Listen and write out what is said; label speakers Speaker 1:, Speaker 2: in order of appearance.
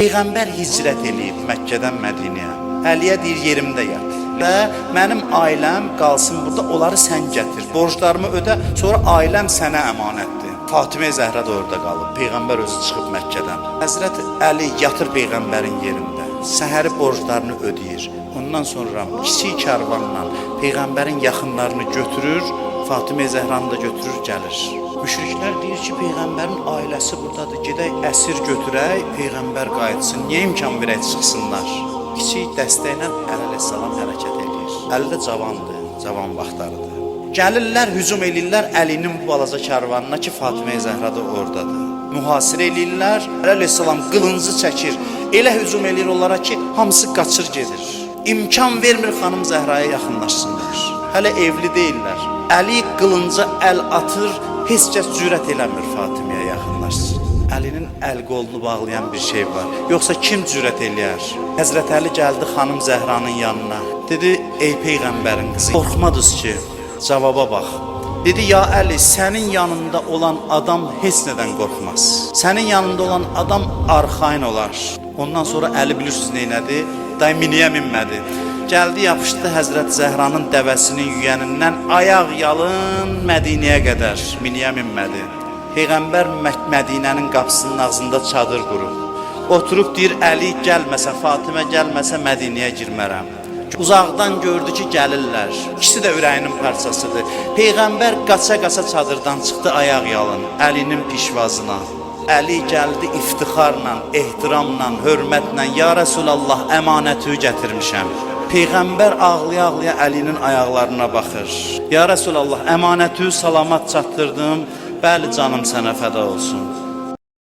Speaker 1: Peyğəmbər hicrət eləyib Məkkədən Mədinəyə. Əliyə deyir, yerimdə yat. Və mənim ailəm qalsın burada, onları sən gətir. Borclarımı ödə, sonra ailəm sənə əmanətdir. Fatimə Zəhra da orada qalıb. Peyğəmbər özü çıxıb Məkkədən. Həzrət Əli yatır Peyğəmbərin yerində. Səhəri borclarını ödəyir. Ondan sonra kiçik karvanla Peyğəmbərin yaxınlarını götürür, Fatimə Zəhranı da götürür, gəlir. Müşriklər deyir ki, Peyğəmbərin ailəsi buradadır, gedək əsir götürək, Peyğəmbər qayıtsın, niyə imkan verək çıxsınlar? Kiçik dəstəklə Əli əleyhissalam hərəkət edir. Əli də cavandır, cavan vaxtlarıdır. Gəlirlər, hücum eləyirlər Əlinin bu balaca karvanına ki, Fatimə Zəhra da oradadır. Mühasirə eləyirlər, Əli əleyhissalam qılıncı çəkir, elə hücum eləyir onlara ki, hamısı qaçır gedir. İmkan vermir xanım Zəhraya yaxınlaşsınlar. Hələ evli deyirlər. Əli qılınca əl atır, heç kəs cürət eləmir Fatiməyə yaxınlaşsın. Əlinin əl qolunu bağlayan bir şey var. Yoxsa kim cürət eləyər? Həzrət Əli gəldi xanım Zəhranın yanına. Dedi, ey Peyğəmbərin qızı, qorxmadınız ki, cavaba bax. Dedi, ya Əli, sənin yanında olan adam heç nədən qorxmaz. Sənin yanında olan adam arxain olar. Ondan sonra Əli bilirsiniz neynədi? Miniyə minmədi. Gəldi, yapışdı Həzrət Zəhranın dəvəsinin yüyənindən ayaq yalın Mədinəyə qədər. Miniyə minmədi. Peyğəmbər Mədinənin qapısının ağzında çadır qurub. Oturub deyir, Əli gəlməsə, Fatimə gəlməsə Mədinəyə girmərəm. Uzaqdan gördü ki, gəlirlər. İkisi də ürəyinin parçasıdır. Peyğəmbər qaça-qaça çadırdan çıxdı ayaq yalın Əlinin pişvazına. Əli gəldi iftixarla, ehtiramla, hörmətlə, ya Rəsulallah, əmanəti gətirmişəm. Peyğəmbər ağlaya-ağlaya Əlinin ayaqlarına baxır. Ya Rəsulallah, əmanəti salamat çatdırdım, bəli canım sənə fəda olsun.